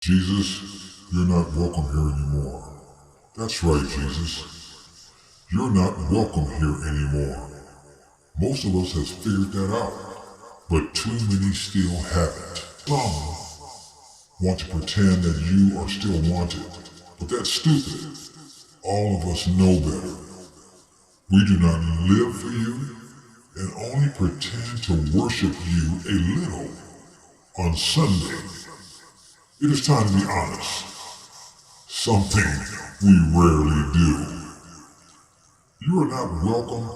Jesus, you're not welcome here anymore. That's right, Jesus. You're not welcome here anymore. Most of us has figured that out, but too many still haven't. Some want to pretend that you are still wanted, but that's stupid. All of us know better. We do not live for you and only pretend to worship you a little on Sunday. It is time to be honest. Something we rarely do. You are not welcome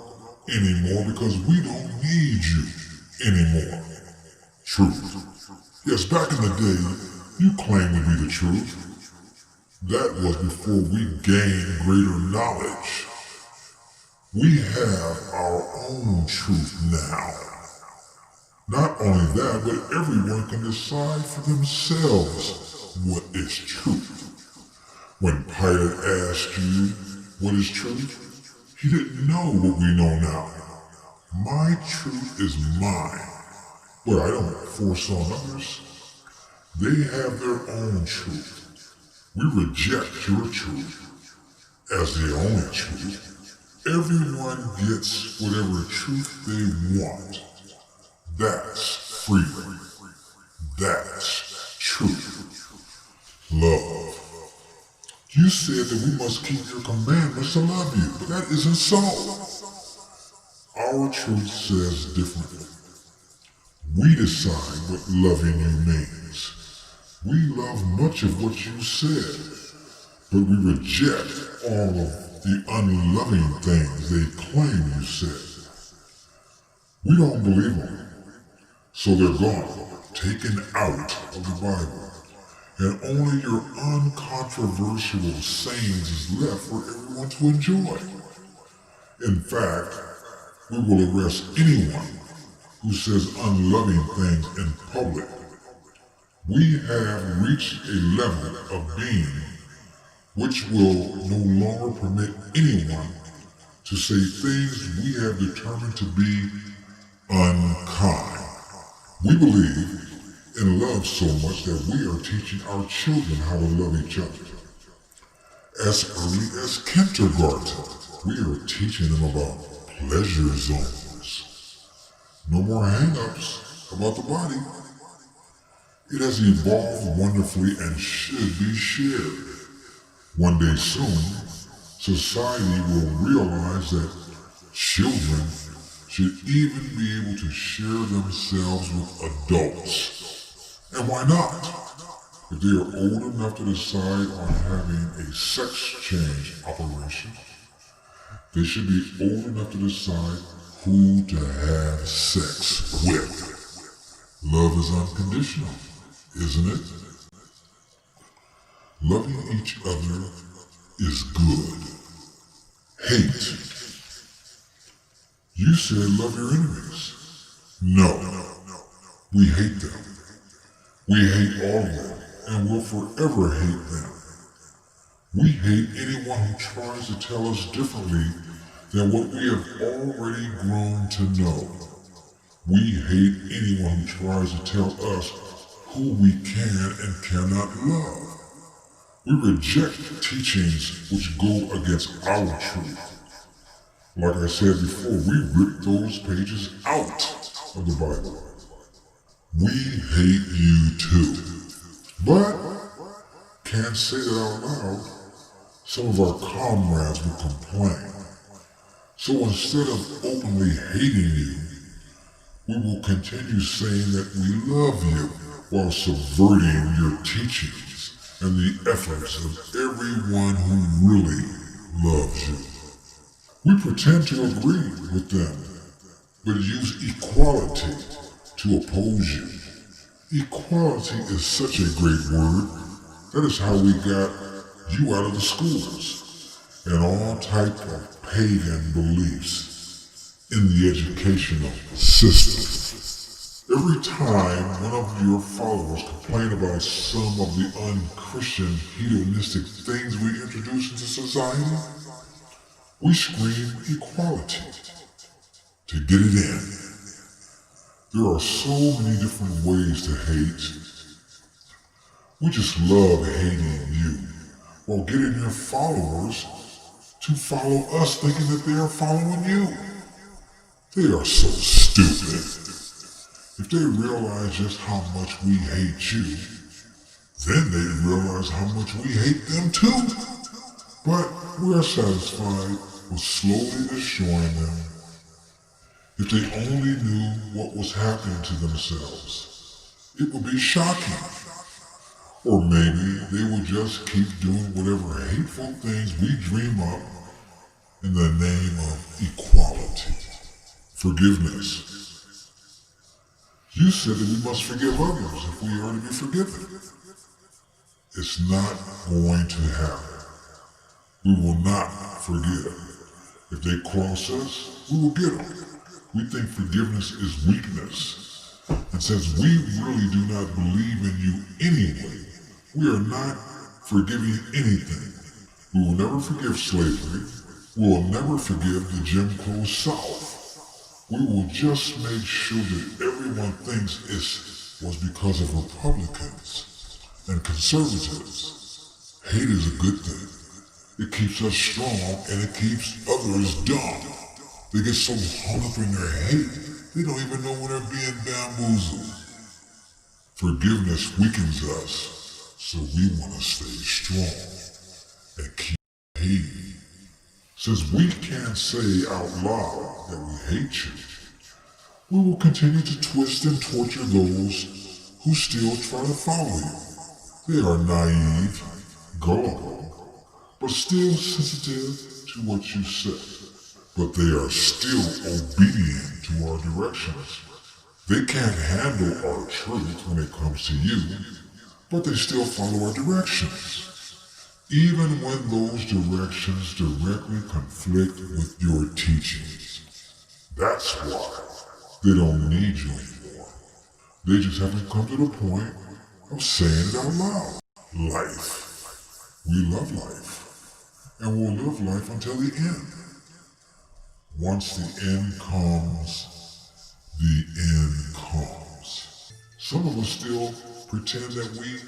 anymore because we don't need you anymore. Truth. Yes, back in the day, you claimed to be the truth. That was before we gained greater knowledge. We have our own truth now. Not only that, but everyone can decide for themselves what is truth. When Pilate asked you what is truth, he didn't know what we know now. My truth is mine, but I don't force on others. They have their own truth. We reject your truth as the only truth. Everyone gets whatever truth they want. That's freedom. That's truth. Love. You said that we must keep your commandments to love you, but that isn't so. Our truth says differently. We decide what loving you means. We love much of what you said, but we reject all of the unloving things they claim you said. We don't believe them, so they're gone, taken out of the Bible, and only your uncontroversial sayings is left for everyone to enjoy. In fact, we will arrest anyone who says unloving things in public. We have reached a level of being which will no longer permit anyone to say things we have determined to be unkind. We believe in love so much that we are teaching our children how to love each other. As early as kindergarten, we are teaching them about pleasure zones. No more hang-ups about the body. It has evolved wonderfully and should be shared. One day soon, society will realize that children should even be able to share themselves with adults. And why not? If they are old enough to decide on having a sex change operation, they should be old enough to decide who to have sex with. Love is unconditional, isn't it? Loving each other is good. Hate. You said love your enemies. No, we hate them. We hate all of them and will forever hate them. We hate anyone who tries to tell us differently than what we have already grown to know. We hate anyone who tries to tell us who we can and cannot love. We reject teachings which go against our truth. Like I said before, we rip those pages out of the Bible. We hate you too. But can't say that out loud. Some of our comrades will complain. So instead of openly hating you, we will continue saying that we love you while subverting your teachings and the efforts of everyone who really loves you. We pretend to agree with them, but use equality to oppose you. Equality is such a great word. That is how we got you out of the schools and all type of pagan beliefs in the educational system. Every time one of your followers complain about some of the unchristian hedonistic things we introduce into society, we scream equality to get it in. There are so many different ways to hate. We just love hating you while getting your followers to follow us thinking that they are following you. They are so stupid. If they realize just how much we hate you, then they'd realize how much we hate them too. But we're satisfied with slowly destroying them. If they only knew what was happening to themselves, it would be shocking. Or maybe they would just keep doing whatever hateful things we dream up in the name of equality, forgiveness. You said that we must forgive others if we are to be forgiven. It's not going to happen. We will not forgive. If they cross us, we will get them. We think forgiveness is weakness. And since we really do not believe in you anyway, we are not forgiving anything. We will never forgive slavery. We will never forgive the Jim Crow South. We will just make sure that everyone thinks it was because of Republicans and conservatives. Hate is a good thing. It keeps us strong and it keeps others dumb. They get so hung up in their hate, they don't even know when they're being bamboozled. Forgiveness weakens us, so we want to stay strong and keep hating. Since we can't say out loud that we hate you, we will continue to twist and torture those who still try to follow you. They are naive, gullible, but still sensitive to what you say. But they are still obedient to our directions. They can't handle our truth when it comes to you, but they still follow our directions. Even when those directions directly conflict with your teachings. That's why they don't need you anymore. They just haven't come to the point of saying it out loud. Life. We love life. And we'll live life until the end. Once the end comes, the end comes. Some of us still pretend that we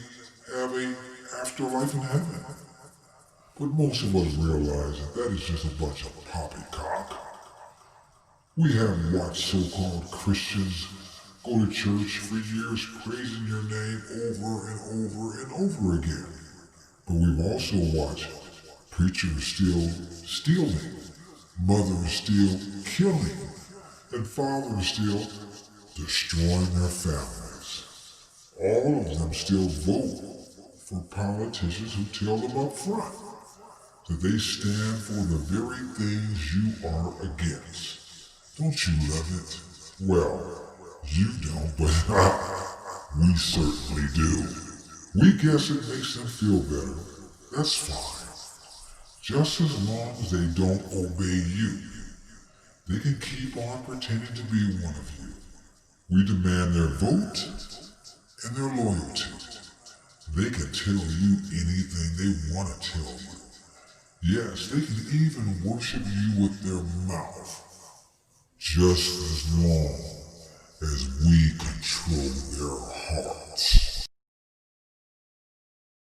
have an afterlife in heaven. But most of us realize that is just a bunch of poppycock. We have watched so-called Christians go to church for years praising your name over and over and over again. But we've also watched preachers still stealing, mothers still killing, and fathers still destroying their families. All of them still vote for politicians who tell them up front that they stand for the very things you are against. Don't you love it? Well, you don't, but we certainly do. We guess it makes them feel better. That's fine. Just as long as they don't obey you, they can keep on pretending to be one of you. We demand their vote and their loyalty. They can tell you anything they want to tell you. Yes, they can even worship you with their mouth, just as long as we control their hearts.